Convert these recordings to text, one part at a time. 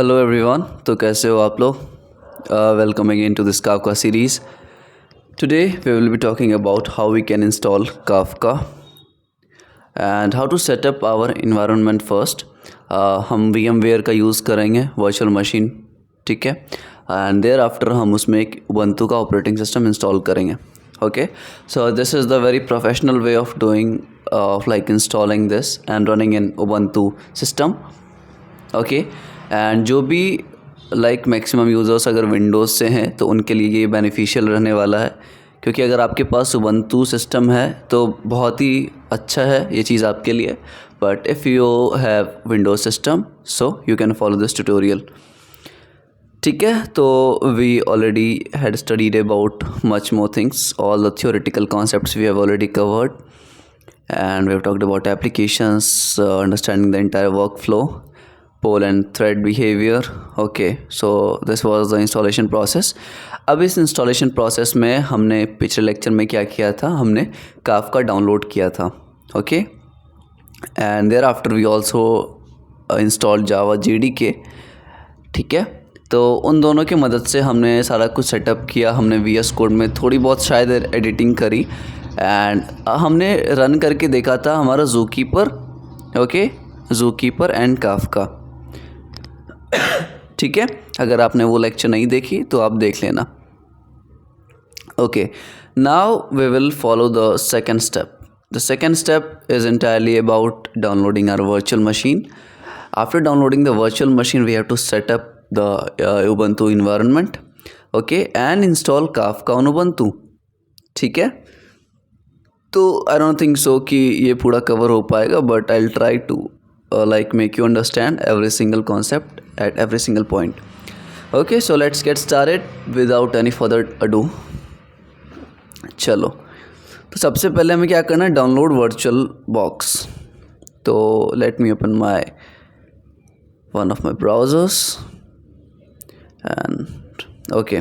Hello everyone. तो कैसे हो आप लोग? Welcome again to this Kafka series. Today we will be talking about how we can install Kafka and how to set up our environment first. हम VMware का use करेंगे virtual machine, ठीक है, एंड देयर आफ्टर हम उसमें एक Ubuntu का operating system install करेंगे. Okay, so this is the very professional way of doing like installing this and running an Ubuntu system. Okay and जो भी लाइक मैक्सिमम यूज़र्स अगर विंडोज़ से हैं तो उनके लिए ये बेनिफिशियल रहने वाला है, क्योंकि अगर आपके पास उबंटू सिस्टम है तो बहुत ही अच्छा है ये चीज़ आपके लिए. But if you have Windows system so you can follow this tutorial. ठीक है, तो we already had studied about much more things. All the theoretical concepts we have already covered and we have talked about applications, understanding the entire workflow, poll and thread behavior. Okay, so this was the installation process. अब इस installation process में हमने पिछले lecture में क्या किया था, हमने Kafka डाउनलोड किया था. Okay, and thereafter we also installed Java JDK. ठीक है, तो उन दोनों की मदद से हमने सारा कुछ सेटअप किया. हमने VS कोड में थोड़ी बहुत शायद एडिटिंग करी एंड हमने रन करके देखा था हमारा zookeeper. Okay, zookeeper and Kafka. ठीक है, अगर आपने वो लेक्चर नहीं देखी तो आप देख लेना. Okay, now we will follow the second step. The second step is entirely about downloading our virtual machine. After downloading the virtual machine we have to set up the Ubuntu environment, okay, and install Kafka on Ubuntu. ठीक है, तो I don't think so कि ये पूरा cover हो पाएगा, but I will try to like make you understand every single concept at every single point. Okay, so let's get started without any further ado. चलो, तो सबसे पहले हमें क्या करना है, डाउनलोड वर्चुअल बॉक्स. तो let me open my one of my browsers and okay.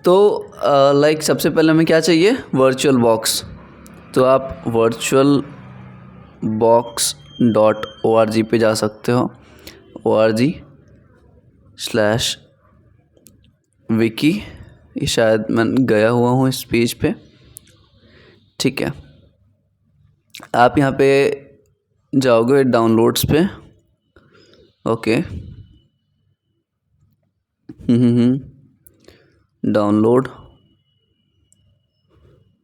तो लाइक सबसे पहले हमें क्या चाहिए, वर्चुअल बॉक्स. तो आप virtualbox.org पे जा सकते हो, org/wiki. ये शायद मैं गया हुआ हूँ इस पेज पे. ठीक है, आप यहाँ पे जाओगे डाउनलोड्स पे. Okay, download.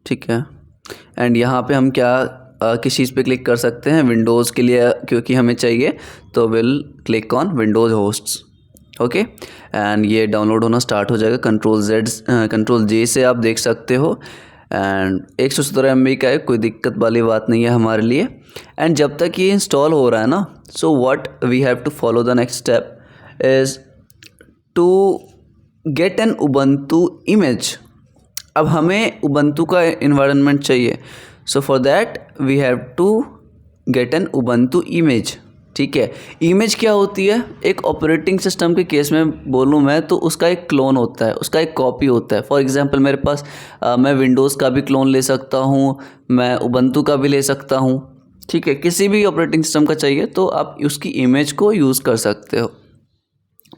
ठीक है, एंड यहाँ पे हम क्या किस चीज़ पे क्लिक कर सकते हैं, विंडोज़ के लिए क्योंकि हमें चाहिए तो will click on Windows hosts. Okay, and ये डाउनलोड होना स्टार्ट हो जाएगा. कंट्रोल जे से आप देख सकते हो. एंड 117 MB का है, कोई दिक्कत वाली बात नहीं है हमारे लिए. एंड जब तक ये इंस्टॉल हो रहा है ना, so what we have to follow the next step is to get an Ubuntu image. अब हमें उबंटू का इन्वायरमेंट चाहिए, so for that we have to get an Ubuntu image. ठीक है, इमेज क्या होती है, एक ऑपरेटिंग सिस्टम के केस में बोलूँ मैं तो उसका एक क्लोन होता है, उसका एक कॉपी होता है. फॉर एग्जांपल मेरे पास मैं विंडोज़ का भी क्लोन ले सकता हूँ, मैं उबंटू का भी ले सकता हूँ. ठीक है, किसी भी ऑपरेटिंग सिस्टम का चाहिए तो आप उसकी इमेज को यूज़ कर सकते हो.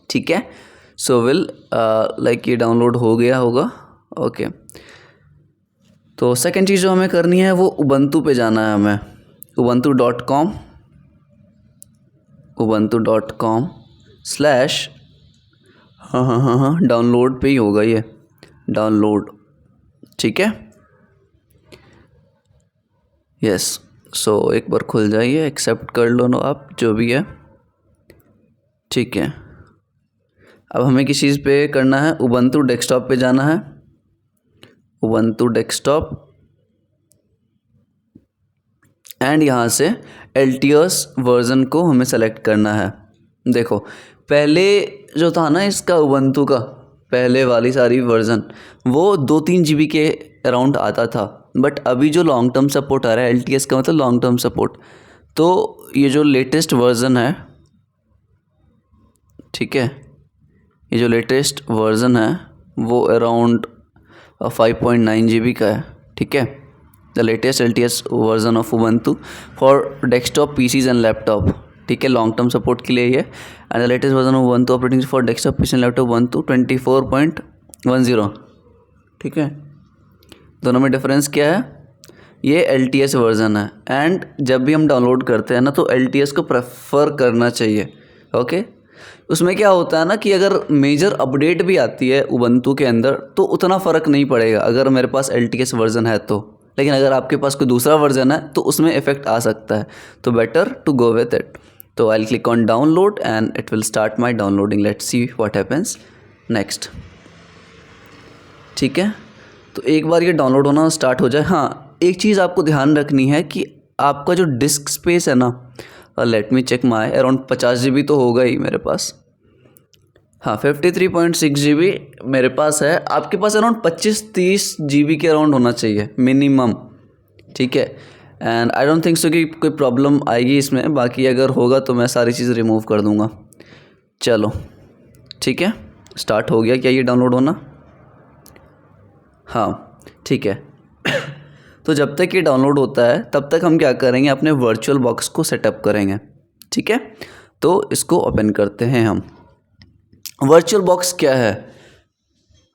ठीक है, सो विल लाइक ये डाउनलोड हो गया होगा. ओके, तो सेकेंड चीज़ जो हमें करनी है वो उबंटू पे जाना है हमें. ubuntu.com /हाँ डाउनलोड पे ही होगा ये डाउनलोड. ठीक है, यस. सो एक बार खुल जाइए, एक्सेप्ट कर लो ना आप जो भी है. ठीक है, अब हमें किस चीज़ पे करना है, उबंटू डेस्कटॉप पे जाना है. उबंटू डेस्कटॉप एंड यहाँ से LTS वर्ज़न को हमें सेलेक्ट करना है. देखो पहले जो था ना इसका उबंटू का, पहले वाली सारी वर्ज़न वो 2-3 GB के अराउंड आता था. बट अभी जो लॉन्ग टर्म सपोर्ट आ रहा है, LTS का मतलब लॉन्ग टर्म सपोर्ट, तो ये जो लेटेस्ट वर्ज़न है, ठीक है, ये जो लेटेस्ट वर्ज़न है वो अराउंड 5.9 GB का है. ठीक है, the latest LTS version of Ubuntu for desktop PCs and laptop. ठीक है, लॉन्ग टर्म सपोर्ट के लिए ये। And the latest version of Ubuntu operating for desktop PC laptop Ubuntu 24.10। ठीक है, दोनों में डिफरेंस क्या है, ये LTS वर्जन है। एंड जब भी हम डाउनलोड करते हैं ना तो LTS को प्रेफर करना चाहिए। ओके, उसमें क्या होता है ना कि अगर मेजर अपडेट भी आती है Ubuntu के अंदर तो उतना फ़र्क नहीं पड़ेगा अगर मेरे पास LTS वर्जन है तो, लेकिन अगर आपके पास कोई दूसरा वर्जन है तो उसमें इफेक्ट आ सकता है, तो better to go with it. तो I click on download and it will start my downloading. Let's see what happens next. ठीक है, तो एक बार ये डाउनलोड होना स्टार्ट हो जाए। हाँ, एक चीज़ आपको ध्यान रखनी है कि आपका जो डिस्क स्पेस है ना, let me check my, around 50 GB तो होगा ही मेरे पास। हाँ, 53.6 GB मेरे पास है। आपके पास अराउंड 25-30 GB के अराउंड होना चाहिए मिनिमम। ठीक है, and I don't think so कि कोई प्रॉब्लम आएगी इसमें, बाकी अगर होगा तो मैं सारी चीज़ रिमूव कर दूँगा। चलो ठीक है, स्टार्ट हो गया क्या ये डाउनलोड होना? हाँ ठीक है। तो जब तक ये डाउनलोड होता है तब तक हम क्या करेंगे, अपने वर्चुअल बॉक्स को सेटअप करेंगे। ठीक है, तो इसको ओपन करते हैं हम। वर्चुअल बॉक्स क्या है,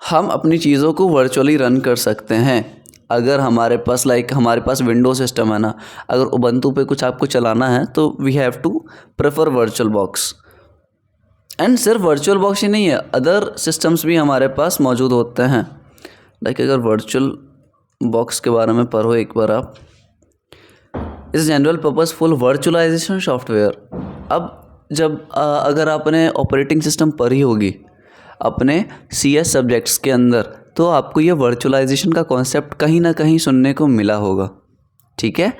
हम अपनी चीज़ों को वर्चुअली रन कर सकते हैं। अगर हमारे पास हमारे पास विंडो सिस्टम है ना, अगर Ubuntu पे कुछ आपको चलाना है तो we have to prefer VirtualBox. And सिर्फ वर्चुअल बॉक्स ही नहीं है, अदर सिस्टम्स भी हमारे पास मौजूद होते हैं। अगर वर्चुअल बॉक्स के बारे में पढ़ो एक बार आप, इस जनरल पर्पसफुल वर्चुअलाइजेशन सॉफ्टवेयर। अब जब अगर आपने ऑपरेटिंग सिस्टम पढ़ी होगी अपने CS सब्जेक्ट्स के अंदर, तो आपको ये वर्चुअलाइजेशन का कॉन्सेप्ट कहीं ना कहीं सुनने को मिला होगा। ठीक है,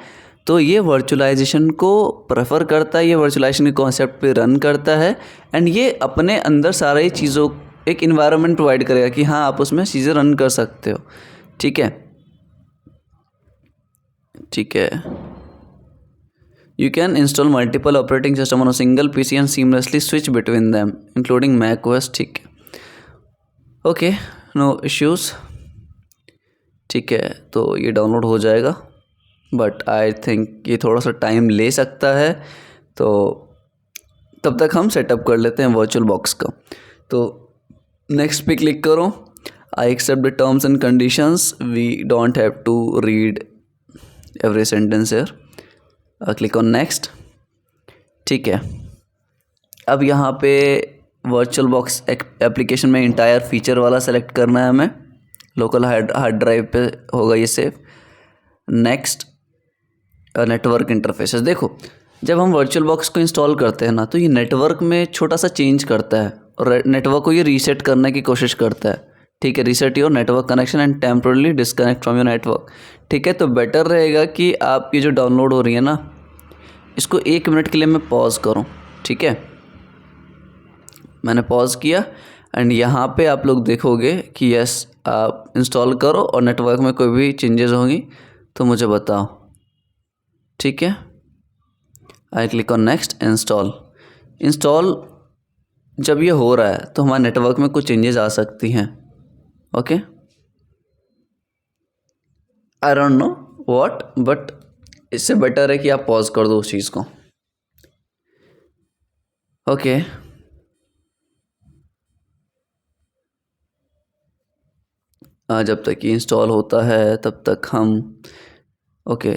तो ये वर्चुअलाइजेशन को प्रेफर करता है, ये वर्चुअलाइजेशन के कॉन्सेप्ट पे रन करता है। एंड ये अपने अंदर सारी चीज़ों एक इन्वायरमेंट प्रोवाइड करेगा कि हाँ आप उसमें चीज़ें रन कर सकते हो। ठीक है, ठीक है, you can install multiple operating system on a single PC and seamlessly switch between them including macOS। ठीक है, ओके, नो इश्यूज़। ठीक है, तो ये डाउनलोड हो जाएगा, बट आई थिंक ये थोड़ा सा टाइम ले सकता है, तो तब तक हम सेटअप कर लेते हैं वर्चुअल बॉक्स का। तो नेक्स्ट पे क्लिक करो, I accept the terms and conditions, we don't have to read every sentence here. Click on next. ठीक है, अब यहाँ पे वर्चुअल बॉक्स एप्लीकेशन में इंटायर फीचर वाला सेलेक्ट करना है हमें, लोकल हार्ड ड्राइव पे होगा ये सेव। Next, network interfaces. देखो, जब हम वर्चुअल बॉक्स को इंस्टॉल करते हैं ना तो ये नेटवर्क में छोटा सा चेंज करता है और नेटवर्क को ये रीसेट करने की कोशिश करता है। ठीक है, reset your network connection and temporarily disconnect from your network. ठीक है, तो बेटर रहेगा कि आपकी जो डाउनलोड हो रही है ना, इसको 1 मिनट के लिए मैं पॉज करूँ। ठीक है, मैंने पॉज किया एंड यहाँ पे आप लोग देखोगे कि यस आप इंस्टॉल करो और नेटवर्क में कोई भी चेंजेस होंगी तो मुझे बताओ। ठीक है, आई क्लिक ऑन नेक्स्ट। इंस्टॉल जब ये हो रहा है तो हमारे नेटवर्क में कुछ चेंजेस आ सकती हैं। Okay, I don't know what, but इससे बेटर है कि आप पॉज कर दो उस चीज़ को। ओके, जब तक ये इंस्टॉल होता है तब तक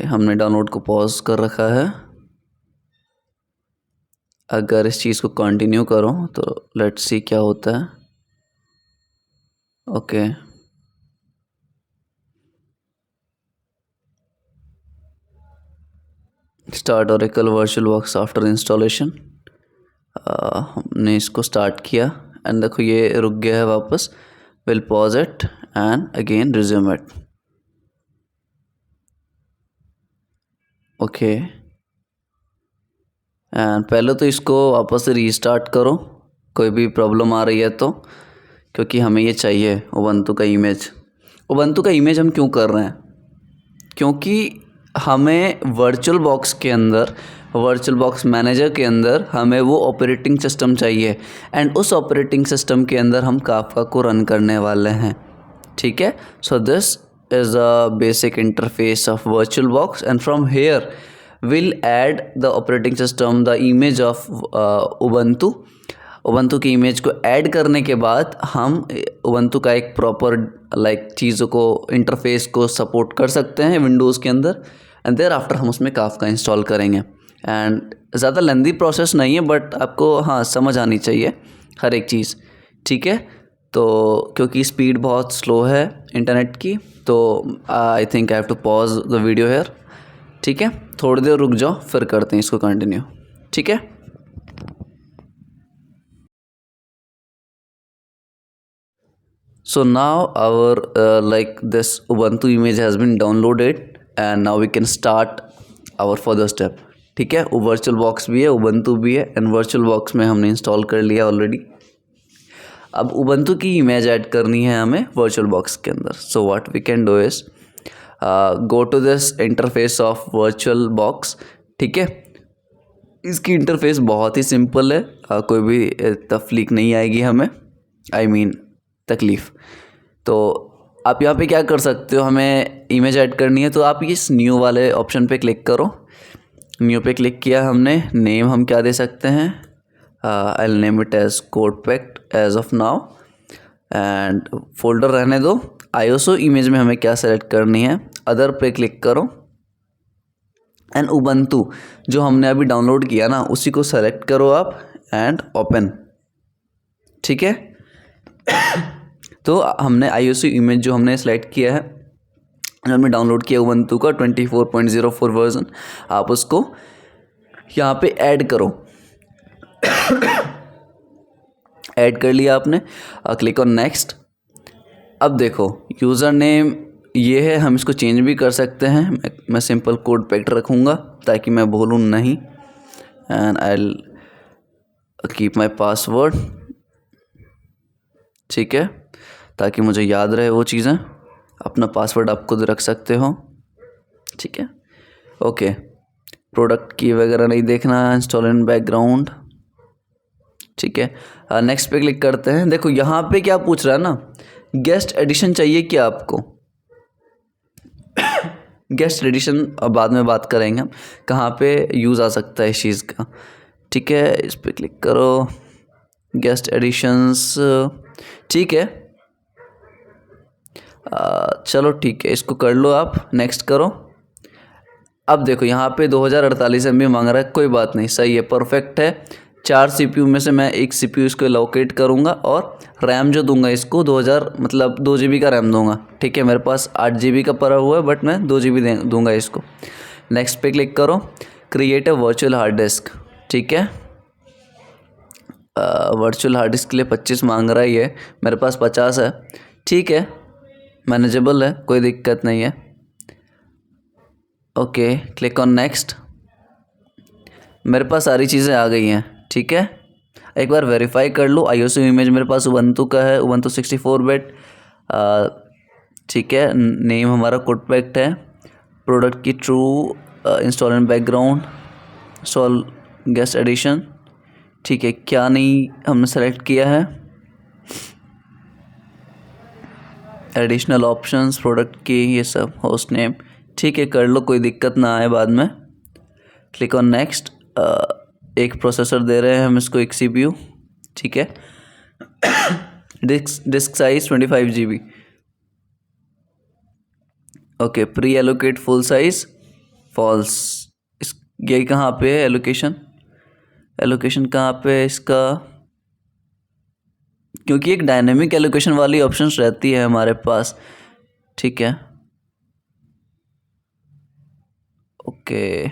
हमने डाउनलोड को पॉज कर रखा है। अगर इस चीज़ को कंटिन्यू करो तो लेट्स सी क्या होता है। Okay, start Oracle virtual box after installation. हमने इसको स्टार्ट किया एंड देखो ये रुक गया है वापस। Will pause it and again resume it. Okay, and पहले तो इसको वापस से रीस्टार्ट करो, कोई भी प्रॉब्लम आ रही है तो, क्योंकि हमें ये चाहिए Ubuntu का इमेज। Ubuntu का इमेज हम क्यों कर रहे हैं, क्योंकि हमें वर्चुअल बॉक्स के अंदर, वर्चुअल बॉक्स मैनेजर के अंदर हमें वो ऑपरेटिंग सिस्टम चाहिए एंड उस ऑपरेटिंग सिस्टम के अंदर हम काफका को रन करने वाले हैं। ठीक है, so this is a basic interface of VirtualBox and from here will add the operating system the image of उबंतु की इमेज को ऐड करने के बाद हम उबंतु का एक प्रॉपर चीज़ों को इंटरफेस को सपोर्ट कर सकते हैं विंडोज़ के अंदर, एंड देयर आफ्टर हम उसमें काफका इंस्टॉल करेंगे। एंड ज़्यादा लेंदी प्रोसेस नहीं है, बट आपको हाँ समझ आनी चाहिए हर एक चीज़, ठीक है। तो क्योंकि स्पीड बहुत स्लो है इंटरनेट की, तो I think I have to pause the video here, ठीक है। थोड़ी देर रुक जाओ, फिर करते हैं इसको कंटिन्यू, ठीक है। So now our this Ubuntu image has been downloaded and now we can start our further step, ठीक है। वर्चुअल बॉक्स भी है, उबंटू भी है, एंड वर्चुअल बॉक्स में हमने इंस्टॉल कर लिया ऑलरेडी। अब उबंटू की इमेज ऐड करनी है हमें वर्चुअल बॉक्स के अंदर। So what we can do is go to this interface of VirtualBox, ठीक है। इसकी इंटरफेस बहुत ही सिंपल है, कोई भी तकलीफ नहीं आएगी हमें, आई मीन तकलीफ़। तो आप यहाँ पे क्या कर सकते हो, हमें इमेज ऐड करनी है तो आप इस न्यू वाले ऑप्शन पे क्लिक करो। न्यू पे क्लिक किया हमने, नेम हम क्या दे सकते हैं, I will name it as codepact as of now, and folder रहने दो। आईएसओ इमेज में हमें क्या सेलेक्ट करनी है, अदर पे क्लिक करो, एंड उबंटू जो हमने अभी डाउनलोड किया ना उसी को सेलेक्ट करो आप, एंड ओपन, ठीक है। तो हमने आईओएसओ इमेज जो हमने सेलेक्ट किया है, हमने डाउनलोड किया उबंटू का 24.04 वर्जन, आप उसको यहाँ पे ऐड करो। ऐड कर लिया आपने, क्लिक ऑन नेक्स्ट। अब देखो यूज़र नेम ये है, हम इसको चेंज भी कर सकते हैं। मैं सिंपल कोडपैक्ट रखूँगा ताकि मैं भूलूँ नहीं, and I will keep my password, ठीक है, ताकि मुझे याद रहे वो चीज़ें। अपना पासवर्ड आप खुद रख सकते हो, ठीक है। ओके, प्रोडक्ट की वगैरह नहीं देखना, इंस्टॉल इन बैकग्राउंड, ठीक है। नेक्स्ट पे क्लिक करते हैं। देखो यहाँ पे क्या पूछ रहा है ना, गेस्ट एडिशन चाहिए क्या आपको। गेस्ट एडिशन अब बाद में बात करेंगे हम, कहाँ पे यूज़ आ सकता है इस चीज़ का, ठीक है। इस पर क्लिक करो, गेस्ट एडिशंस, ठीक है। चलो ठीक है, इसको कर लो आप, नेक्स्ट करो। अब देखो यहाँ पे 2048 MB मांग रहा है, कोई बात नहीं, सही है, परफेक्ट है। 4 CPU में से मैं एक CPU इसको लोकेट करूँगा, और रैम जो दूंगा इसको 2000 मतलब 2 GB का रैम दूंगा, ठीक है। मेरे पास 8 GB का पड़ा हुआ है, बट मैं 2 GB दूंगा इसको। नेक्स्ट पे क्लिक करो, create a virtual hard disk, ठीक है। वर्चुअल हार्ड डिस्क के लिए 25 मांग रहा है, ये मेरे पास 50 है, ठीक है, मैनेजेबल है, कोई दिक्कत नहीं है। Okay, click on next. मेरे पास सारी चीज़ें आ गई हैं, ठीक है। एक बार वेरीफाई कर लो, आईओएसओ इमेज मेरे पास उबंटू का है, उबंटू 64 बिट, ठीक है। नेम हमारा कोडपैक्ट है, प्रोडक्ट की ट्रू, install in background, install guest addition, ठीक है। क्या नहीं हमने सेलेक्ट किया है, एडिशनल ऑप्शंस प्रोडक्ट की, ये सब, होस्ट नेम, ठीक है, कर लो, कोई दिक्कत ना आए बाद में। Click on next. एक प्रोसेसर दे रहे हैं हम इसको, एक CPU, ठीक है। Disk size 25 GB, okay. Pre allocate full size, false. इस ये कहाँ पे है एलोकेशन, एलोकेशन कहाँ पे है इसका, क्योंकि एक डायनेमिक एलोकेशन वाली ऑप्शंस रहती है हमारे पास, ठीक है। ओके,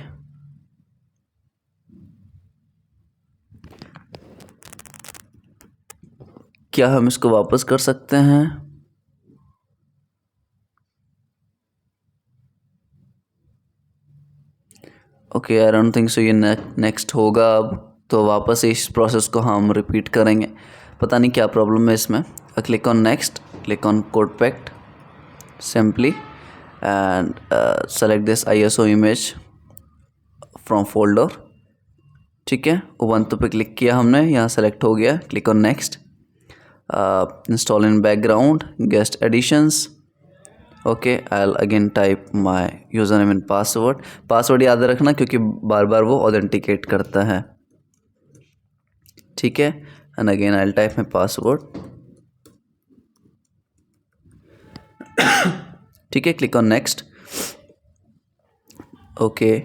क्या हम इसको वापस कर सकते हैं, okay, I don't think so ये नेक्स्ट होगा अब, तो वापस इस प्रोसेस को हम रिपीट करेंगे, पता नहीं क्या प्रॉब्लम है इसमें। Click on next, click on codepact simply, and select this ISO image from folder, ठीक है। उबंटू पे क्लिक किया हमने, यहाँ सेलेक्ट हो गया, click on next. Install in background, guest additions, okay, I again type my user name and password याद रखना क्योंकि बार बार वो ऑथेंटिकेट करता है, ठीक है। And again I type my password, ठीक है। Click on next. Okay,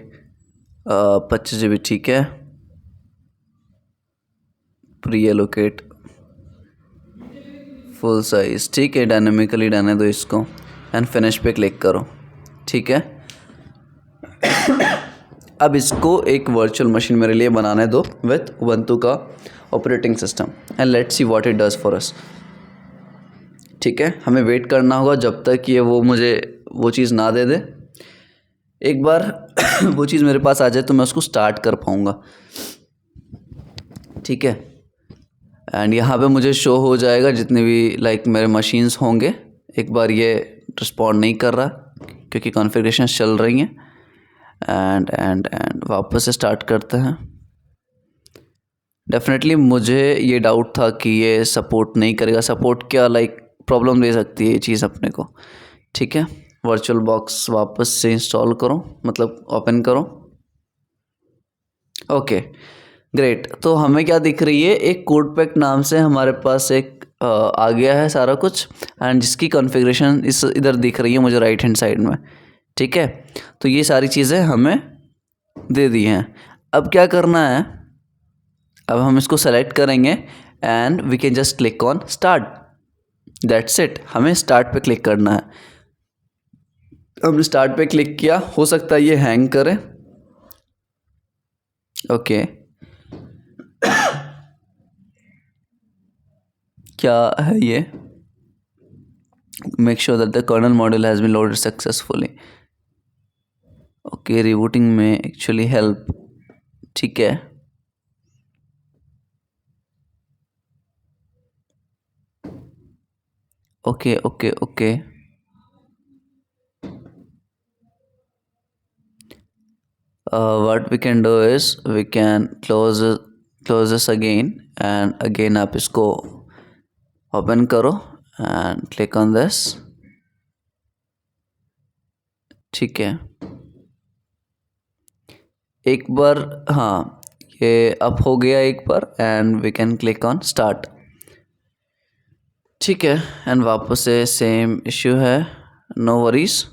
25 GB, ठीक है। प्री एलोकेट फुल साइज, ठीक है। डायनेमिकली डालने दो इसको एंड फिनिश पे क्लिक करो, ठीक है। अब इसको एक वर्चुअल मशीन मेरे लिए बनाने दो विथ उबंटू का operating system and let's see what it does for us, ठीक है। हमें वेट करना होगा जब तक ये वो मुझे वो चीज़ ना दे दे। एक बार वो चीज़ मेरे पास आ जाए तो मैं उसको स्टार्ट कर पाऊँगा, ठीक है। एंड यहाँ पे मुझे शो हो जाएगा जितने भी लाइक मेरे मशीन्स होंगे। एक बार ये रिस्पॉन्ड नहीं कर रहा क्योंकि कॉन्फ़िगरेशन चल रही हैं। एंड वापस से स्टार्ट करते हैं। डेफिनेटली मुझे ये डाउट था कि ये सपोर्ट नहीं करेगा। सपोर्ट क्या, लाइक प्रॉब्लम दे सकती है ये चीज़ अपने को, ठीक है। वर्चुअल बॉक्स वापस से इंस्टॉल करो, मतलब ओपन करो। ओके ग्रेट, तो हमें क्या दिख रही है, एक कोड पैक नाम से हमारे पास एक आ गया है सारा कुछ, एंड जिसकी कॉन्फ़िगरेशन इस इधर दिख रही है मुझे राइट हैंड साइड में, ठीक है। तो ये सारी चीज़ें हमें दे दी हैं। अब क्या करना है, अब हम इसको सेलेक्ट करेंगे and we can just click on start, that's it. हमें स्टार्ट पे क्लिक करना है। हमने स्टार्ट पे क्लिक किया, हो सकता है ये हैंग करे, ओके। क्या है ये, make sure that the kernel module has been loaded successfully, okay. Rebooting में एक्चुअली हेल्प, ठीक है। Okay okay okay, what we can do is we can close this again and again आप इसको open करो and click on this, ठीक है। एक बार हाँ ये अप हो गया एक बार and we can click on start, ठीक है। एंड वापस से सेम इश्यू है, no worries,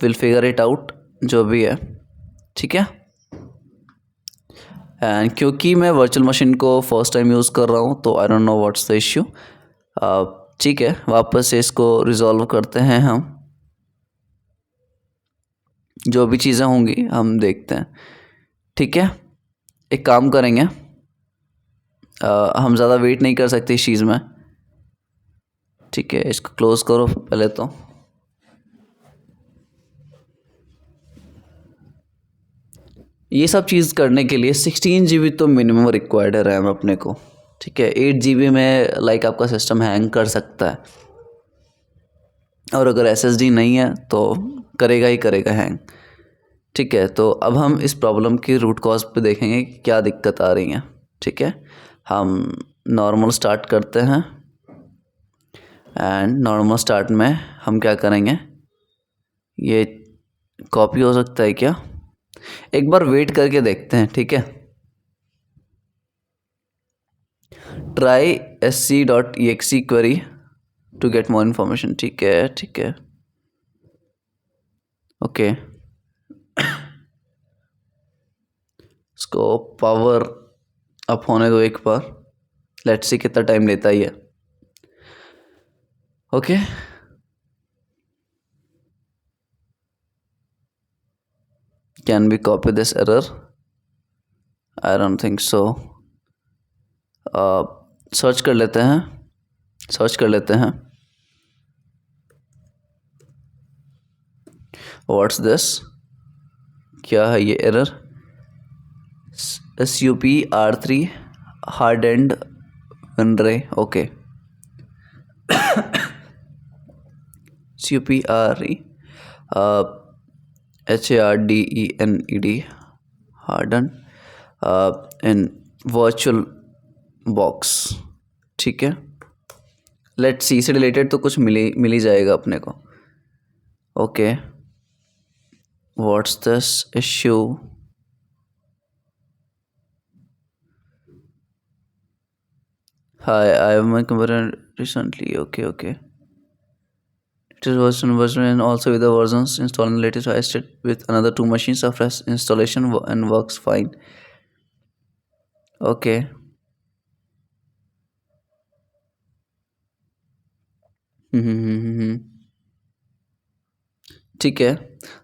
will figure it out जो भी है, ठीक है। एंड क्योंकि मैं वर्चुअल मशीन को फर्स्ट टाइम यूज़ कर रहा हूँ तो I don't know what's the issue, ठीक है। वापस से इसको रिजॉल्व करते हैं हम, जो भी चीज़ें होंगी हम देखते हैं, ठीक है। एक काम करेंगे, हम ज़्यादा वेट नहीं कर सकते इस चीज़ में, ठीक है। इसको क्लोज़ करो पहले तो, ये सब चीज़ करने के लिए 16 GB तो मिनिमम रिक्वायर्ड है रैम अपने को, ठीक है। 8 GB में लाइक आपका सिस्टम हैंग कर सकता है, और अगर SSD नहीं है तो करेगा ही करेगा हैंग, ठीक है। तो अब हम इस प्रॉब्लम की रूट कॉज पे देखेंगे कि क्या दिक्कत आ रही है, ठीक है। हम नॉर्मल स्टार्ट करते हैं एंड नॉर्मल स्टार्ट में हम क्या करेंगे, ये कॉपी हो सकता है क्या, एक बार वेट करके देखते हैं, ठीक है। Try sc.exe query to get more information, ठीक है ठीक है, ओके। इसको पावर अप होने दो एक बार, लेट्स सी कितना टाइम लेता ही है, okay. Can be copy this error, I don't think so. Search कर लेते हैं, व्हाट्स दिस, क्या है ये error, SUPR3 hard and WinRAR, okay. SUPRE HARDENED hardened in virtual box, ठीक है। लेट सी से रिलेटेड तो कुछ मिल ही जाएगा अपने को. Okay, what's this issue? Hi, I have my computer recently. Okay. It is version and also with the versions installed in the latest. I tested with another two machines of installation and works fine. Okay. ठीक है,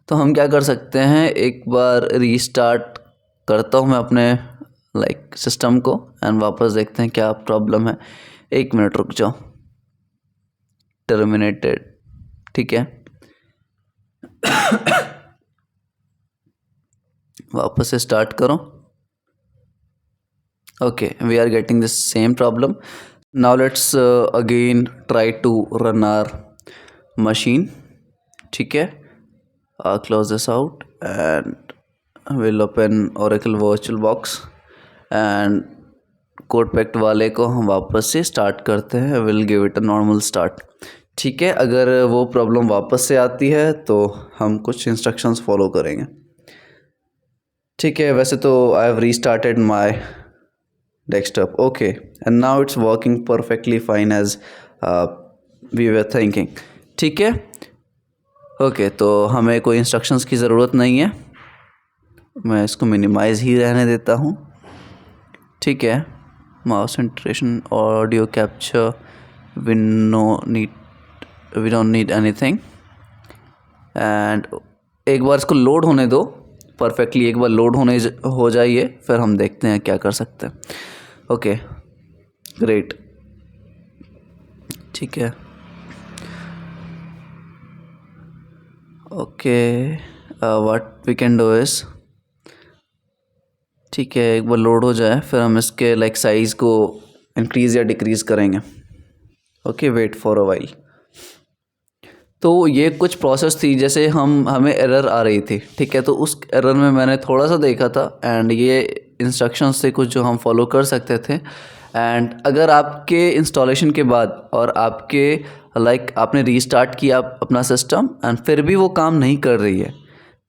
तो हम क्या कर सकते हैं, एक बार restart करता हूँ मैं अपने सिस्टम को एंड वापस देखते हैं क्या प्रॉब्लम है. 1 मिनट रुक जाओ. टर्मिनेटेड. ठीक है, वापस से स्टार्ट करो. Okay, we are getting this same problem. Now let's again try to run our machine. ठीक है, close this out and we'll open Oracle VirtualBox and CodePact वाले को हम वापस से स्टार्ट करते हैं. we'll give it a normal start. ठीक है, अगर वो प्रॉब्लम वापस से आती है तो हम कुछ इंस्ट्रक्शंस फॉलो करेंगे. ठीक है, वैसे तो I have restarted my desktop. Okay, and now it's working perfectly fine as we were thinking. ठीक है, ओके, तो हमें कोई इंस्ट्रक्शंस की ज़रूरत नहीं है. मैं इसको मिनिमाइज़ ही रहने देता हूँ. ठीक है, mouse integration, audio capture, we don't need anything. And एक बार इसको लोड होने दो परफेक्टली. एक बार लोड हो जाइए, फिर हम देखते हैं क्या कर सकते हैं. Okay, great. ठीक है, okay, what we can do is, ठीक है, एक बार लोड हो जाए फिर हम इसके साइज़ को इंक्रीज़ या डिक्रीज़ करेंगे. Okay, wait for a while. तो ये कुछ प्रोसेस थी, जैसे हमें एरर आ रही थी. ठीक है, तो उस एरर में मैंने थोड़ा सा देखा था एंड ये इंस्ट्रक्शंस थे कुछ जो हम फॉलो कर सकते थे. एंड अगर आपके इंस्टॉलेशन के बाद और आपके आपने रीस्टार्ट किया अपना सिस्टम एंड फिर भी वो काम नहीं कर रही है,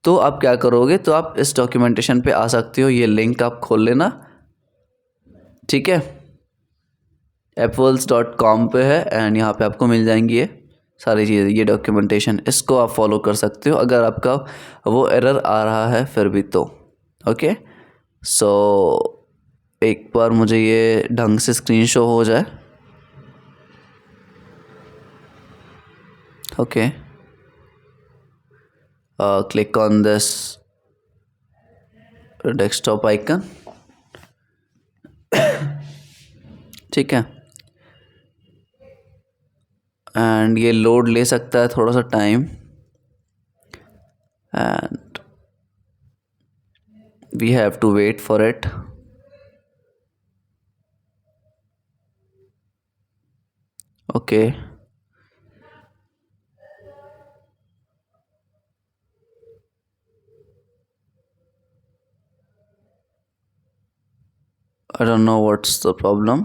तो आप क्या करोगे, तो आप इस डॉक्यूमेंटेशन पे आ सकते हो. ये लिंक आप खोल लेना. ठीक है, appworlds.com पे है एंड यहाँ पे आपको मिल जाएंगी ये सारी चीज़ें, ये डॉक्यूमेंटेशन. इसको आप फॉलो कर सकते हो अगर आपका वो एरर आ रहा है फिर भी तो. ओके, सो एक बार मुझे ये ढंग से स्क्रीन शो हो जाए. Okay, click on this desktop icon. ठीक है, एंड ये लोड ले सकता है थोड़ा सा time and we have to wait for it. Okay, I don't know what's the problem.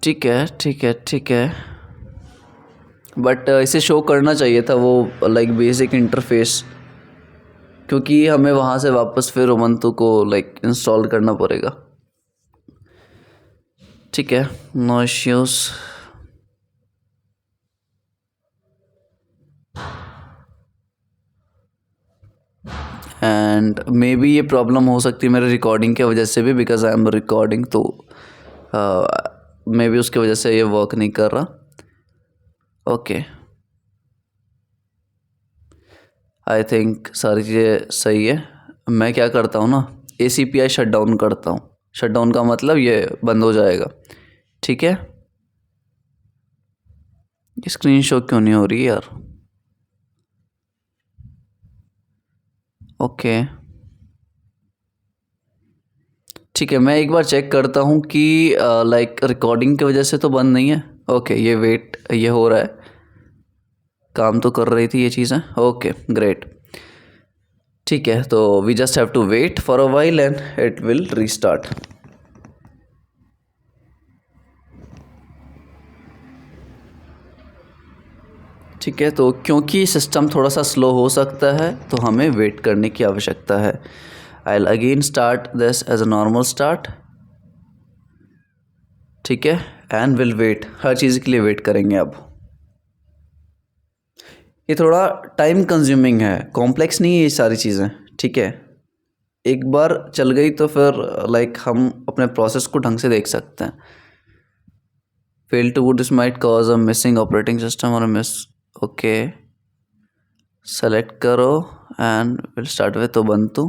ठीक है, बट इसे शो करना चाहिए था वो बेसिक इंटरफेस, क्योंकि हमें वहाँ से वापस फिर उबंटू को इंस्टॉल करना पड़ेगा. ठीक है, no issues. And maybe ये प्रॉब्लम हो सकती है मेरे रिकॉर्डिंग के वजह से भी, बिकॉज आई एम रिकॉर्डिंग, तो मे बी उसकी वजह से ये वर्क नहीं कर रहा. ओके, आई थिंक सारी चीज़ें सही है. मैं क्या करता हूँ ना, ACPI शट डाउन करता हूँ. शट डाउन का मतलब ये बंद हो जाएगा. ठीक है, स्क्रीन शो क्यों नहीं हो रही यार. ओके, ठीक है, मैं एक बार चेक करता हूँ कि रिकॉर्डिंग की वजह से तो बंद नहीं है. ओके, ये वेट ये हो रहा है, काम तो कर रही थी ये चीज़ें. Okay, great. ठीक है, तो we just have to wait for a while and it will restart. ठीक है, तो क्योंकि सिस्टम थोड़ा सा स्लो हो सकता है तो हमें वेट करने की आवश्यकता है. I will again start this as a normal start. ठीक है, एंड विल वेट. हर चीज़ के लिए वेट करेंगे. अब ये थोड़ा टाइम कंज्यूमिंग है, कॉम्प्लेक्स नहीं है ये सारी चीज़ें. ठीक है, एक बार चल गई तो फिर लाइक हम अपने प्रोसेस को ढंग से देख सकते हैं. Fail to boot this might cause a missing operating system और मिस. ओके, सेलेक्ट करो and will start with Ubuntu.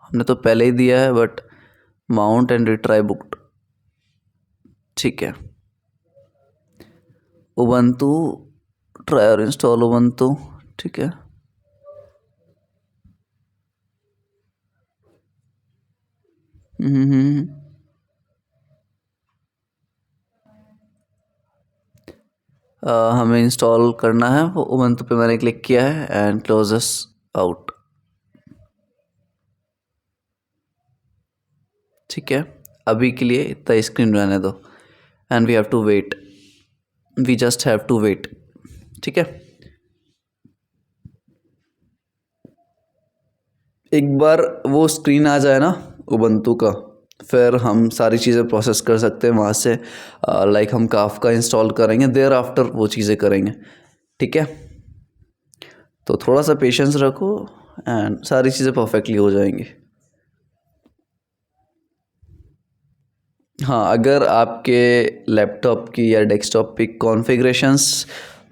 हमने तो पहले ही दिया है, but mount and retry booked. ठीक है, उबंटू ट्राई और इंस्टॉल उबंटू. ठीक है, हमें इंस्टॉल करना है वो उबंटू पे मैंने क्लिक किया है एंड क्लोज दिस आउट. ठीक है, अभी के लिए इतना स्क्रीन रहने दो and we have to wait. We just have to wait. ठीक है, एक बार वो स्क्रीन आ जाए ना उबंटू का, फिर हम सारी चीज़ें प्रोसेस कर सकते हैं वहाँ से. लाइक हम काफका इंस्टॉल करेंगे, देयर आफ्टर वो चीज़ें करेंगे. ठीक है, तो थोड़ा सा पेशेंस रखो एंड सारी चीज़ें परफेक्टली हो जाएंगी. हाँ, अगर आपके लैपटॉप की या डेस्कटॉप की कॉन्फ़िगरेशंस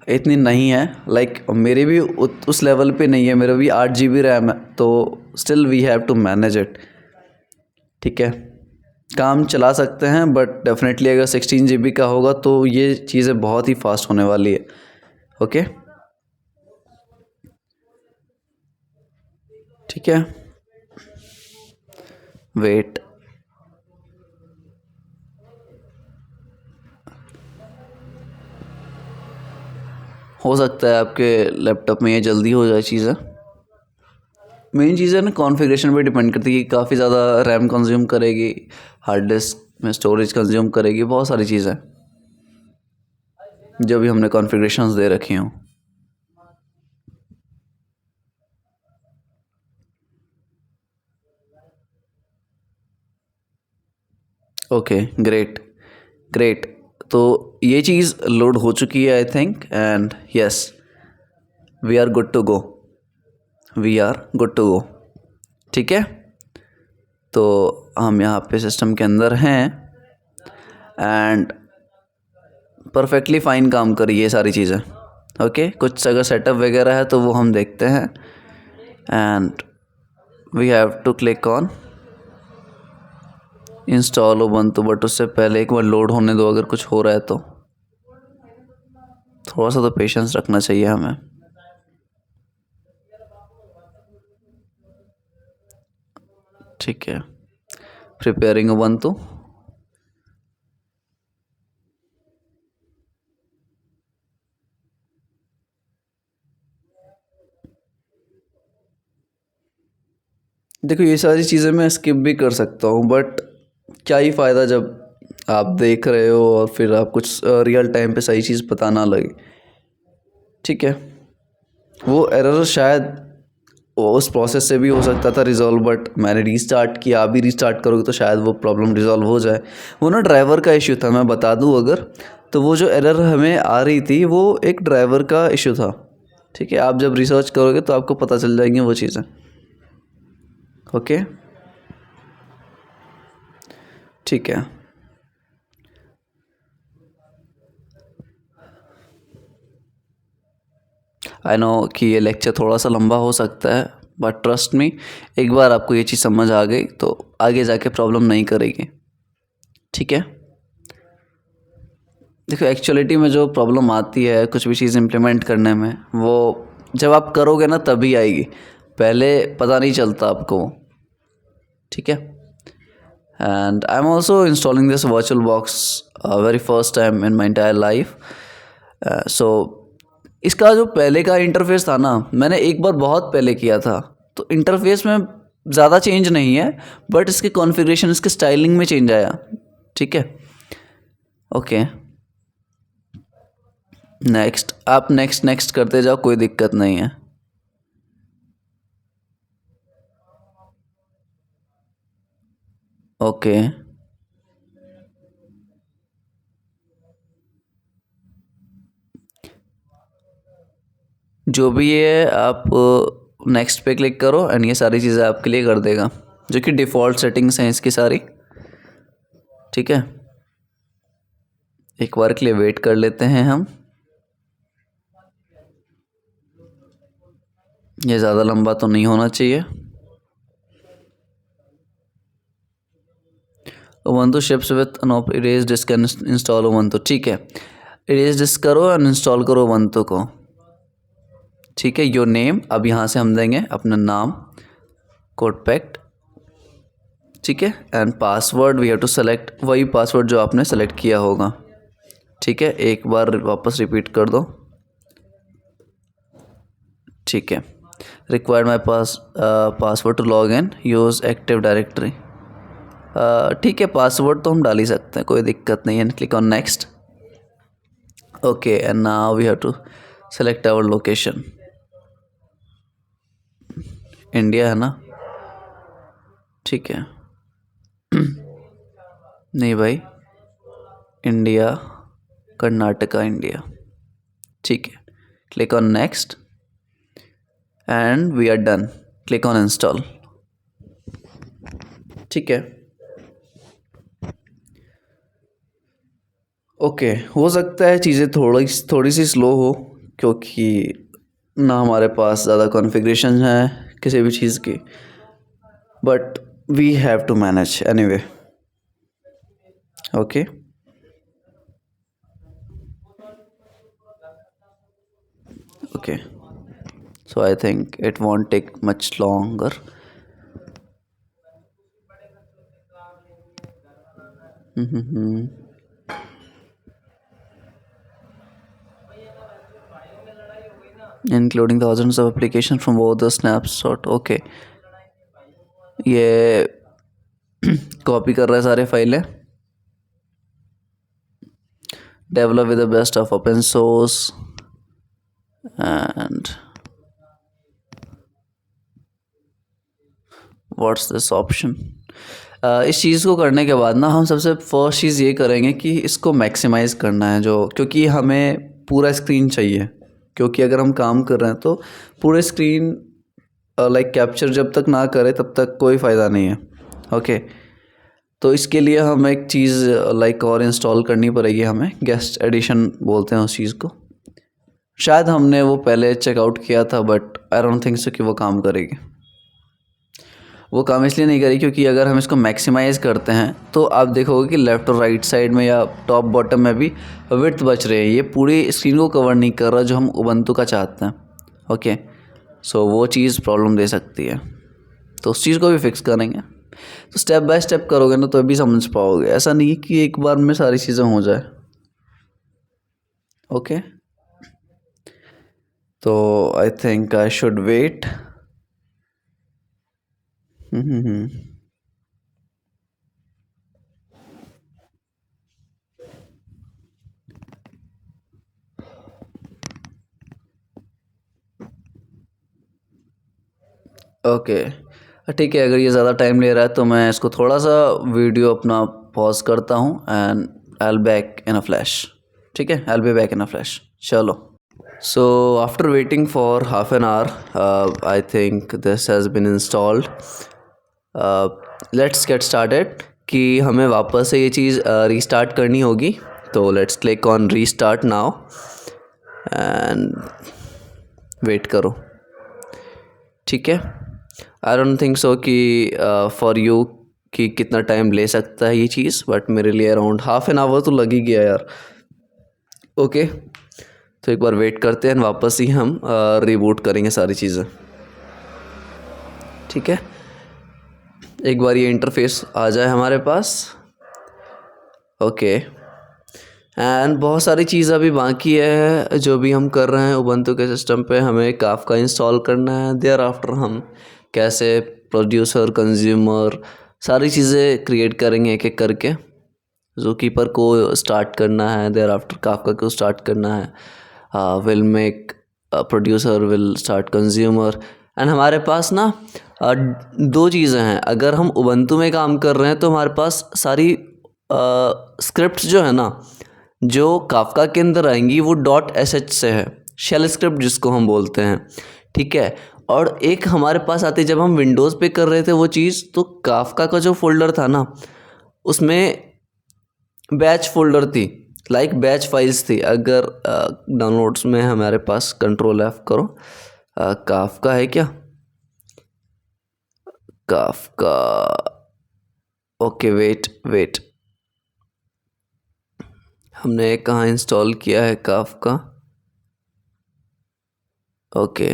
इतनी नहीं है, लाइक मेरे भी उस लेवल पे नहीं है, मेरा भी 8 GB रैम है, तो still we have to manage it. ठीक है, काम चला सकते हैं, बट डेफिनेटली अगर 16 GB का होगा तो ये चीज़ें बहुत ही फास्ट होने वाली है. ओके, ठीक है, वेट. हो सकता है आपके लैपटॉप में ये जल्दी हो जाए चीज़ें. मेन चीज़ है ना, कॉन्फ़िगरेशन पे डिपेंड करती है कि काफ़ी ज़्यादा रैम कंज्यूम करेगी, हार्ड डिस्क में स्टोरेज कंज्यूम करेगी, बहुत सारी चीज़ें जो भी हमने कॉन्फ़िगरेशंस दे रखी हों. Okay, great great. तो ये चीज़ लोड हो चुकी है I think, and yes, we are good to go. We are good to go. ठीक है, तो हम यहाँ पे सिस्टम के अंदर हैं एंड परफेक्टली फ़ाइन काम करी ये सारी चीज़ें. ओके, कुछ अगर सेटअप वगैरह है तो वो हम देखते हैं. And we have to click on install Ubuntu, but उससे पहले एक बार लोड होने दो. अगर कुछ हो रहा है तो थोड़ा सा तो पेशेंस रखना चाहिए हमें. ठीक है, प्रिपेयरिंग उबंटू. देखो, ये सारी चीज़ें मैं स्किप भी कर सकता हूँ, बट क्या ही फ़ायदा जब आप देख रहे हो और फिर आप कुछ रियल टाइम पे सही चीज़ पता ना लगे. ठीक है, वो एरर शायद उस प्रोसेस से भी हो सकता था रिजॉल्व, बट मैंने रीस्टार्ट किया. आप भी रीस्टार्ट करोगे तो शायद वो प्रॉब्लम रिजॉल्व हो जाए. वो ना ड्राइवर का इश्यू था, मैं बता दूँ अगर, तो वो जो एरर हमें आ रही थी वो एक ड्राइवर का इश्यू था. ठीक है, आप जब रिसर्च करोगे तो आपको पता चल जाएंगी वो चीज़ें. ओके, ठीक है. आई नो कि ये लेक्चर थोड़ा सा लंबा हो सकता है, बट ट्रस्ट मी, एक बार आपको ये चीज़ समझ आ गई तो आगे जाके प्रॉब्लम नहीं करेगी. ठीक है, देखो एक्चुअलिटी में जो प्रॉब्लम आती है कुछ भी चीज़ इम्प्लीमेंट करने में, वो जब आप करोगे ना तभी आएगी, पहले पता नहीं चलता आपको. ठीक है, and I am also installing this virtual box very first time in my entire life. So इसका जो पहले का इंटरफेस था ना, मैंने एक बार बहुत पहले किया था, तो इंटरफेस में ज़्यादा चेंज नहीं है, बट इसके कॉन्फ़िगरेशन, इसके स्टाइलिंग में चेंज आया. ठीक है, ओके. नेक्स्ट, आप नेक्स्ट नेक्स्ट करते जाओ, कोई दिक्कत नहीं है। ओके, जो भी है आप नेक्स्ट पे क्लिक करो एंड ये सारी चीज़ें आपके लिए कर देगा, जो कि डिफ़ॉल्ट सेटिंग्स हैं इसकी सारी। ठीक है, एक बार के लिए वेट कर लेते हैं हम। ये ज़्यादा लंबा तो नहीं होना चाहिए। उबंटू शिप्स विथ अनोप erase disk and install Ubuntu. ठीक है, इरेज डिस्क करो एंड इंस्टॉल करो उबंटू को। ठीक है, योर नेम, अब यहाँ से हम देंगे अपना नाम, कोडपैक्ट। ठीक है, and password we have to select वही पासवर्ड जो आपने सेलेक्ट किया होगा। ठीक है, एक बार वापस रिपीट कर दो। ठीक है, required my password to log in, use active directory. ठीक है, पासवर्ड तो हम डाल ही सकते हैं, कोई दिक्कत नहीं है। Click on next. Okay, and now we have to select our location. India है ना? ठीक है। नहीं भाई, इंडिया, कर्नाटका, इंडिया। ठीक है, click on next and we are done. Click on install. ठीक है, ओके, हो सकता है चीज़ें थोड़ी सी स्लो हो, क्योंकि ना हमारे पास ज़्यादा कॉन्फ़िगरेशन है किसी भी चीज़ की, but we have to manage anyway. Okay, okay, so I think it won't take much longer. Including thousands of applications from both the snapshot. Okay, ये कॉपी कर रहा है सारे फाइलें। Develop with the best of open source and what's this option. इस चीज़ को करने के बाद ना हम सबसे फर्स्ट चीज़ ये करेंगे कि इसको मैक्सिमाइज़ करना है, जो क्योंकि हमें पूरा स्क्रीन चाहिए, क्योंकि अगर हम काम कर रहे हैं तो पूरे स्क्रीन लाइक कैप्चर जब तक ना करे तब तक कोई फ़ायदा नहीं है। ओके, तो इसके लिए हम एक चीज़ लाइक और इंस्टॉल करनी पड़ेगी हमें, गेस्ट एडिशन बोलते हैं उस चीज़ को। शायद हमने वो पहले चेकआउट किया था, but I don't think so कि वो काम करेगी। वो काम इसलिए नहीं करी क्योंकि अगर हम इसको मैक्सिमाइज़ करते हैं तो आप देखोगे कि लेफ़्ट और राइट साइड में या टॉप बॉटम में भी विड्थ बच रहे हैं, ये पूरी स्क्रीन को कवर नहीं कर रहा जो हम उबंटू का चाहते हैं। ओके, सो वो चीज़ प्रॉब्लम दे सकती है, तो उस चीज़ को भी फिक्स करेंगे। तो स्टेप बाय स्टेप करोगे ना तो अभी समझ पाओगे, ऐसा नहीं है कि एक बार में सारी चीज़ें हो जाए। ओके, तो I think I should wait. Okay, ठीक है, अगर ये ज़्यादा टाइम ले रहा है तो मैं इसको थोड़ा सा वीडियो अपना पॉज करता हूँ and I will back in a flash. ठीक है, I will be back in a flash. चलो, so after waiting for half an hour I think this has been installed. Let's get started कि हमें वापस से ये चीज़ रीस्टार्ट करनी होगी, तो let's click on restart now and wait करो। ठीक है, आई डोंट थिंक सो कि फॉर यू कि कितना टाइम ले सकता है ये चीज़, बट मेरे लिए अराउंड हाफ एन आवर तो लग ही गया यार। ओके, तो एक बार वेट करते हैं, वापस ही हम रिबूट करेंगे सारी चीज़ें। ठीक है, एक बार ये इंटरफेस आ जाए हमारे पास। ओके, एंड बहुत सारी चीज़ अभी बाकी है जो भी हम कर रहे हैं उबंटू के सिस्टम पे। हमें काफका इंस्टॉल करना है, देयर आफ्टर हम कैसे प्रोड्यूसर, कंज्यूमर, सारी चीज़ें क्रिएट करेंगे एक एक करके। ज़ूकीपर को स्टार्ट करना है, देयर आफ्टर काफका को स्टार्ट करना है, will make producer, will start consumer. And हमारे पास ना दो चीज़ें हैं। अगर हम उबंटू में काम कर रहे हैं तो हमारे पास सारी स्क्रिप्ट्स जो है ना, जो काफका के अंदर आएंगी वो .sh से है, शेल स्क्रिप्ट जिसको हम बोलते हैं, ठीक है। और एक हमारे पास आती जब हम विंडोज़ पे कर रहे थे वो चीज़, तो काफका का जो फोल्डर था ना उसमें बैच फोल्डर थी, लाइक बैच फाइल्स थी। अगर डाउनलोड्स में हमारे पास Ctrl+F करो, काफका है क्या, काफका, ओके वेट, हमने कहाँ इंस्टॉल किया है काफका, ओके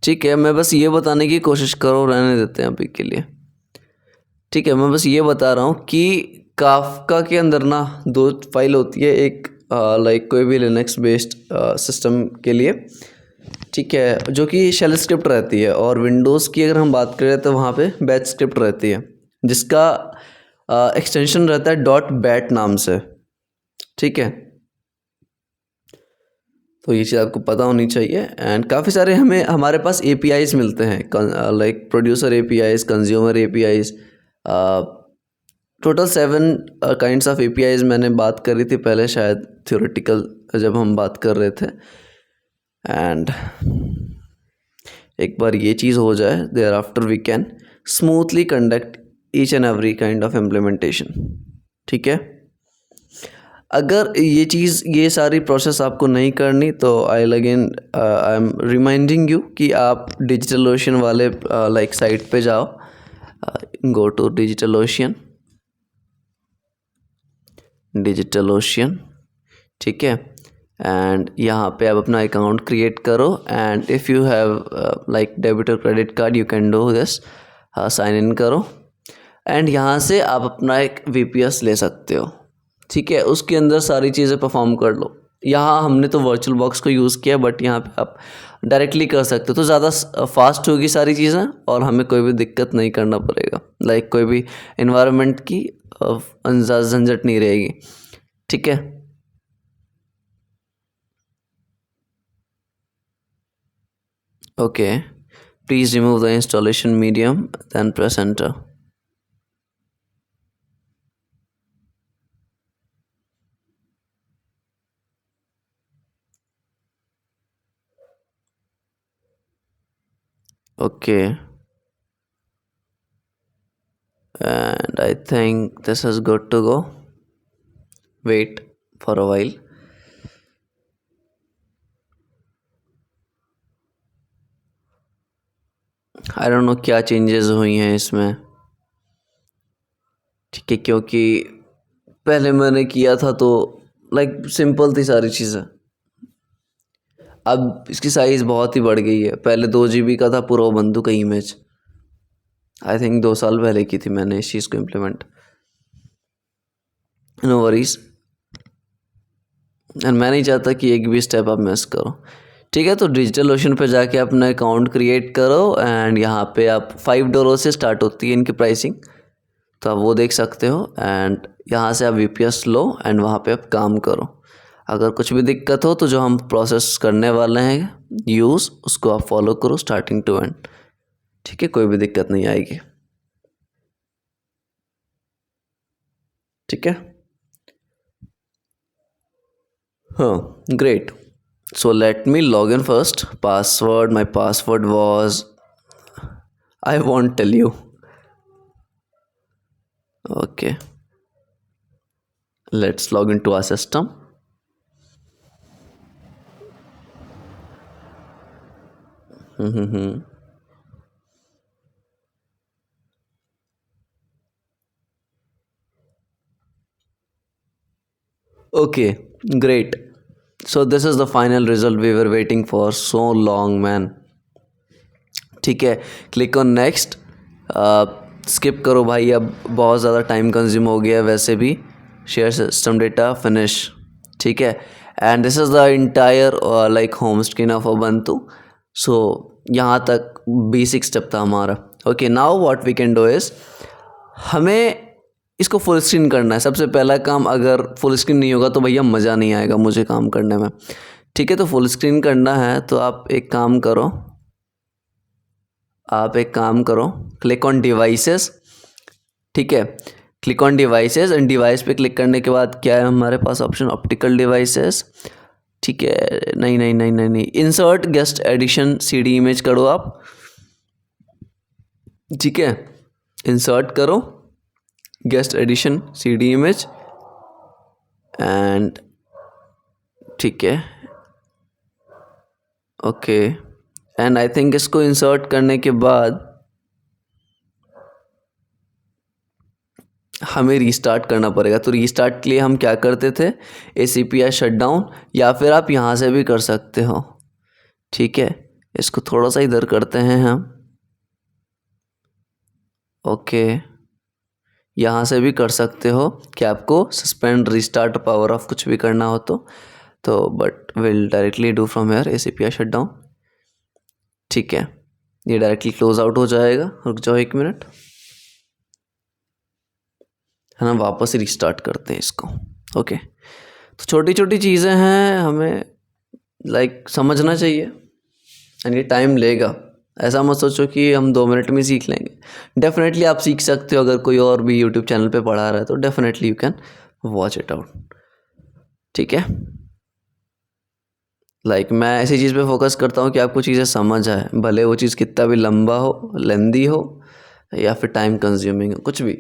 ठीक है। मैं बस ये बताने की कोशिश करो, रहने देते हैं अभी के लिए, ठीक है। मैं बस ये बता रहा हूँ कि काफका के अंदर ना दो फाइल होती है, एक लाइक कोई भी लिनक्स बेस्ड सिस्टम के लिए, ठीक है, जो कि शेल स्क्रिप्ट रहती है। और विंडोज़ की अगर हम बात करें तो वहाँ पे बैच स्क्रिप्ट रहती है, जिसका एक्सटेंशन रहता है .bat नाम से, ठीक है। तो ये चीज़ आपको पता होनी चाहिए। एंड काफ़ी सारे हमारे पास APIs मिलते हैं, like producer APIs, consumer APIs, total 7 kinds of APIs मैंने बात करी थी पहले, शायद थ्योरेटिकल जब हम बात कर रहे थे। एंड एक बार ये चीज़ हो जाए, thereafter we can smoothly conduct each and every kind of implementation, ठीक है। अगर ये सारी प्रोसेस आपको नहीं करनी तो आई एम रिमाइंडिंग यू कि आप DigitalOcean वाले लाइक साइट पे जाओ, गो टू DigitalOcean, ठीक है। एंड यहाँ पे आप अपना अकाउंट क्रिएट करो, and if you have like debit और credit card you can do this, sign in करो। एंड यहाँ से आप अपना एक VPS ले सकते हो, ठीक है। उसके अंदर सारी चीज़ें परफॉर्म कर लो। यहाँ हमने तो वर्चुअल बॉक्स को यूज़ किया, बट यहाँ पे आप डायरेक्टली कर सकते हो, तो ज़्यादा फास्ट होगी सारी चीज़ें और हमें कोई भी दिक्कत नहीं करना पड़ेगा, लाइक कोई भी इन्वायरमेंट की झंझट नहीं रहेगी, ठीक है। Okay, please remove the installation medium, then press enter. Okay, and I think this is good to go. Wait for a while. I don't know क्या चेंजेस हुई हैं इसमें, ठीक है, क्योंकि पहले मैंने किया था तो लाइक सिंपल थी सारी चीज़ें। अब इसकी साइज़ बहुत ही बढ़ गई है, पहले 2 GB का था पूरा उबंटू का इमेज। आई थिंक 2 साल पहले की थी मैंने इस चीज़ को इम्प्लीमेंट, नो वरीज। एंड मैं नहीं चाहता कि एक भी स्टेप आप मिस करो, ठीक है। तो DigitalOcean पे जाके अपना अकाउंट क्रिएट करो, एंड यहाँ पे आप $5 से स्टार्ट होती है इनकी प्राइसिंग, तो आप वो देख सकते हो। एंड यहाँ से आप VPS लो एंड वहाँ पे आप काम करो। अगर कुछ भी दिक्कत हो तो जो हम प्रोसेस करने वाले हैं यूज़, उसको आप फॉलो करो स्टार्टिंग टू एंड, ठीक है, कोई भी दिक्कत नहीं आएगी, ठीक है। हाँ, great. So let me log in first. Password, my password was, I won't tell you. Okay. Let's log into our system. Okay, great. So this is the final result we were waiting for so long, man. ठीक है, click on next, skip करो भाई, अब बहुत ज़्यादा time consume हो गया है वैसे भी। शेयर सिस्टम डेटा फिनिश, ठीक है। And this is the entire like home screen of Ubuntu. So यहाँ तक बेसिक स्टेप था हमारा। Okay, now what we can do is, हमें इसको फुल स्क्रीन करना है। सबसे पहला काम, अगर फुल स्क्रीन नहीं होगा तो भैया मज़ा नहीं आएगा मुझे काम करने में। ठीक है, तो फुल स्क्रीन करना है तो आप एक काम करो, क्लिक ऑन डिवाइसेस। ठीक है, click on devices and device पे क्लिक करने के बाद क्या है हमारे पास ऑप्शन, ऑप्टिकल डिवाइसेस। ठीक है, नहीं, insert guest addition CD image करो आप। ठीक है, इंसर्ट करो guest addition CD image and ठीक है, ओके। एंड आई थिंक इसको इंसर्ट करने के बाद हमें रीस्टार्ट करना पड़ेगा। तो रीस्टार्ट के लिए हम क्या करते थे, ACPI शटडाउन, या फिर आप यहाँ से भी कर सकते हो। ठीक है, इसको थोड़ा सा इधर करते हैं हम, ओके। यहाँ से भी कर सकते हो कि आपको सस्पेंड, रीस्टार्ट, पावर ऑफ कुछ भी करना हो तो but will directly do from here ACPI shutdown. ठीक है, ये डायरेक्टली क्लोज आउट हो जाएगा। रुक जाओ 1 मिनट, है ना, वापस रिस्टार्ट करते हैं इसको। ओके, तो छोटी छोटी चीज़ें हैं, हमें समझना चाहिए एंड ये टाइम लेगा। ऐसा मत सोचो कि हम 2 मिनट में सीख लेंगे। डेफिनेटली आप सीख सकते हो, अगर कोई और भी यूट्यूब चैनल पे पढ़ा रहा है तो definitely you can watch it out. ठीक है, मैं ऐसी चीज़ पे फोकस करता हूँ कि आपको चीज़ें समझ आए, भले वो चीज़ कितना भी लंबा हो, लेंदी हो या फिर टाइम कंज्यूमिंग हो, कुछ भी।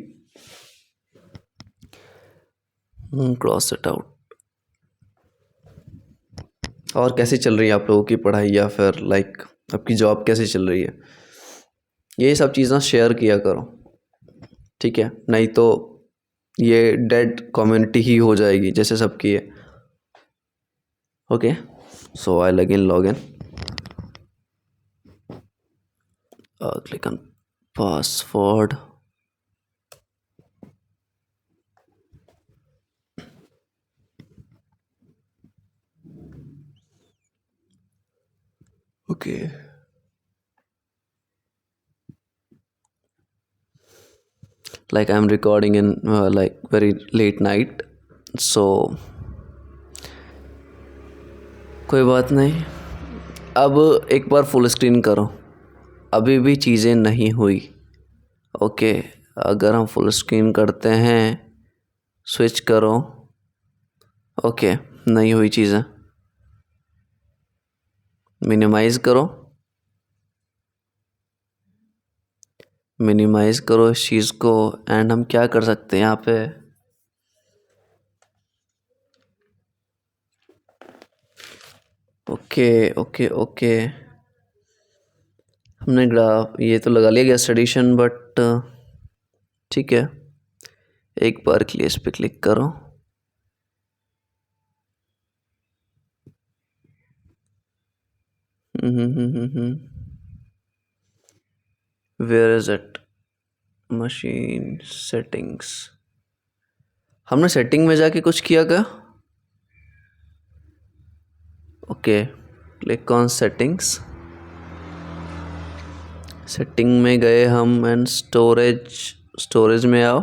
Cross it out. और कैसी चल रही है आप लोगों की पढ़ाई, या फिर आपकी जॉब कैसी चल रही है, ये सब चीज़ें शेयर किया करो। ठीक है, नहीं तो ये डेड कम्युनिटी ही हो जाएगी जैसे सबकी है। Okay, so I again log in, click on password. Okay, I'm recording in very late night, so कोई बात नहीं। अब एक बार फुल स्क्रीन करो, अभी भी चीज़ें नहीं हुई। ओके, अगर हम फुल स्क्रीन करते हैं, स्विच करो, ओके, नहीं हुई चीज़ें। मिनिमाइज़ करो इस चीज़ को। एंड हम क्या कर सकते हैं यहाँ पे, ओके, हमने ग्राफ ये तो लगा लिया गेस्ट एडिशन, बट ठीक है, एक बार के लिए इस पर क्लिक करो। Where is it, machine settings. हमने सेटिंग में जाके कुछ किया क्या? Okay, click on settings. Setting में गए हम एंड स्टोरेज में आओ,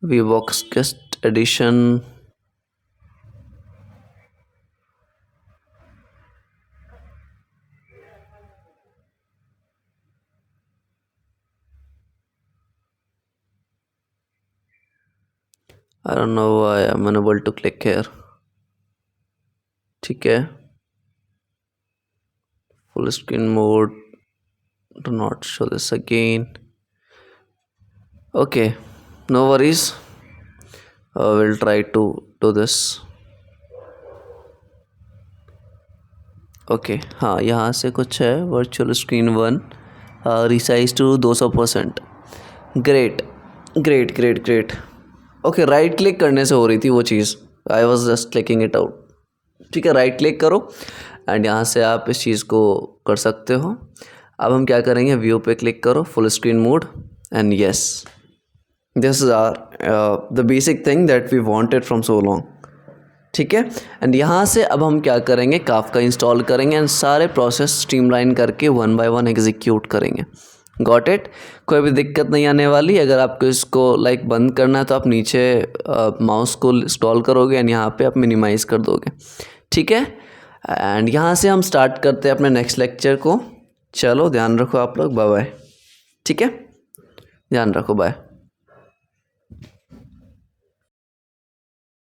VBox guest edition, I don't know why I'm unable to click here. ठीक है, full screen mode, do not show this again. Okay, no worries, we'll try to do this. Okay, हाँ, यहाँ से कुछ है, virtual screen 1 resize to 200%। Great. Okay, right click करने से हो रही थी वो चीज़, I was just clicking it out. ठीक है, राइट क्लिक करो एंड यहाँ से आप इस चीज़ को कर सकते हो। अब हम क्या करेंगे, व्यू पे क्लिक करो, full screen mode, and yes, this is are the basic thing that we wanted from so long. ठीक है, एंड यहाँ से अब हम क्या करेंगे, काफका इंस्टॉल करेंगे एंड सारे प्रोसेस स्ट्रीमलाइन करके 1 by 1 एग्जीक्यूट करेंगे। Got it. कोई भी दिक्कत नहीं आने वाली। अगर आपको इसको लाइक बंद करना है तो आप नीचे माउस को स्क्रॉल करोगे एंड यहाँ पे आप मिनिमाइज़ कर दोगे, ठीक है। एंड यहाँ से हम स्टार्ट करते हैं अपने नेक्स्ट लेक्चर को। चलो ध्यान रखो आप लोग, बाय बाय, ठीक है, ध्यान रखो, बाय।